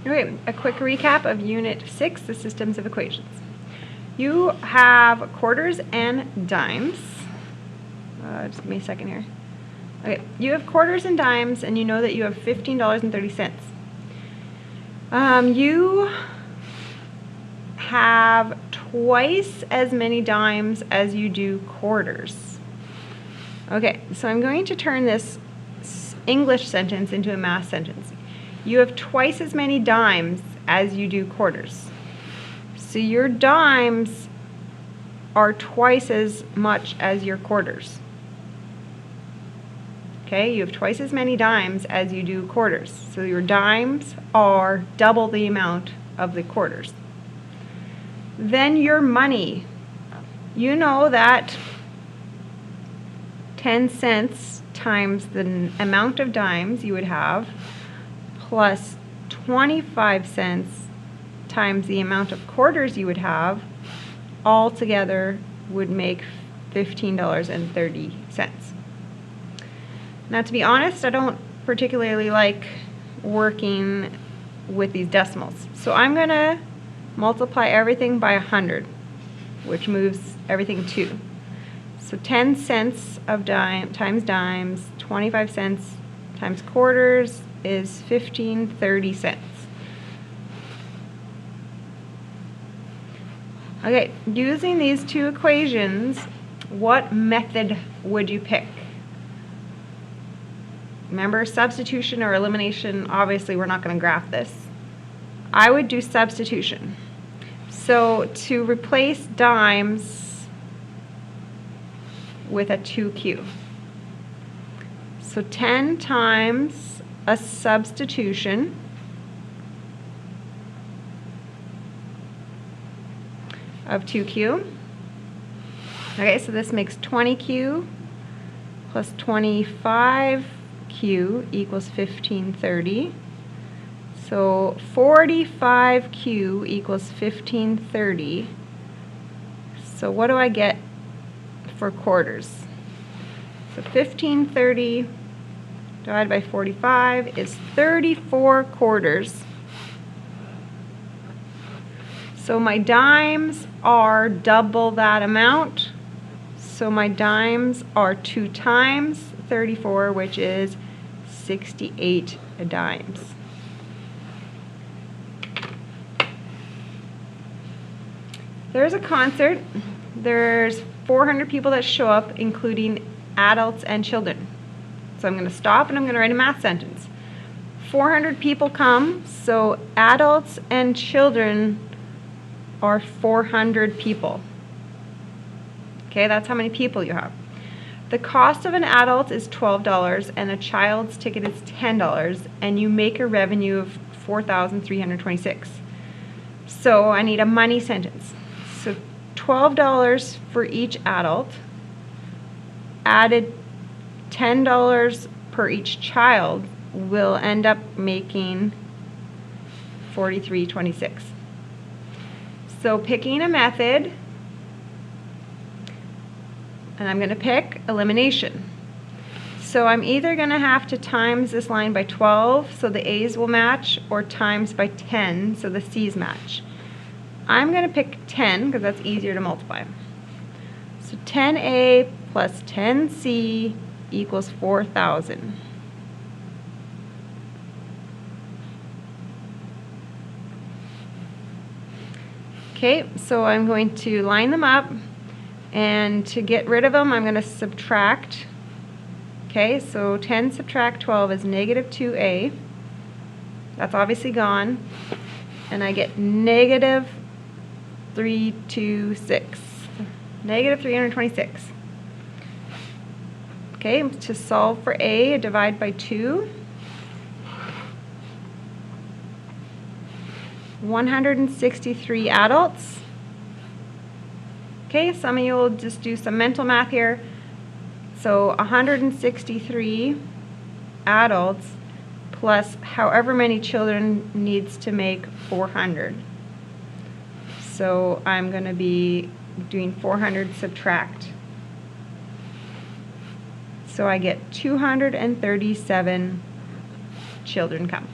Okay, a quick recap of Unit 6, the systems of equations. You have quarters and dimes. Just give me a second here. Okay, you have quarters and dimes, and you know that you have $15.30. You have twice as many dimes as you do quarters. Okay, so I'm going to turn this English sentence into a math sentence. You have twice as many dimes as you do quarters. So your dimes are twice as much as your quarters. Okay, you have twice as many dimes as you do quarters. So your dimes are double the amount of the quarters. Then your money. You know that 10 cents times the amount of dimes you would have plus 25 cents times the amount of quarters you would have all together would make $15.30. Now, to be honest, I don't particularly like working with these decimals. So I'm going to multiply everything by 100, which moves everything 2. So 10 cents of times dimes, 25 cents times quarters is 15.30 cents. Okay, using these two equations, what method would you pick? Remember, substitution or elimination, obviously we're not going to graph this. I would do substitution. So to replace dimes with a 2q. So 10 times a substitution of 2q. Okay, so this makes 20q plus 25q equals 1530. So 45q equals 1530. So what do I get for quarters? So 1530 divided by 45 is 34 quarters. So my dimes are double that amount. So my dimes are 2 times 34, which is 68 dimes. There's a concert. There's 400 people that show up, including adults and children. So I'm going to stop and I'm going to write a math sentence. 400 people come, so adults and children are 400 people. Okay, that's how many people you have. The cost of an adult is $12 and a child's ticket is $10, and you make a revenue of $4,326. So I need a money sentence. So $12 for each adult, added $10 per each child, will end up making $43.26. So picking a method, and I'm going to pick elimination. So I'm either going to have to times this line by 12 so the A's will match, or times by 10 so the C's match. I'm going to pick 10 because that's easier to multiply. So 10A plus 10C equals 4,000. Okay, so I'm going to line them up, and to get rid of them I'm going to subtract. Okay, so 10 subtract 12 is negative 2A. That's obviously gone. And I get negative 326. Negative 326. Okay, to solve for A, I divide by 2. 163 adults. Okay, some of you will just do some mental math here. So 163 adults plus however many children needs to make 400. So I'm going to be doing 400 subtract. So I get 237 children come.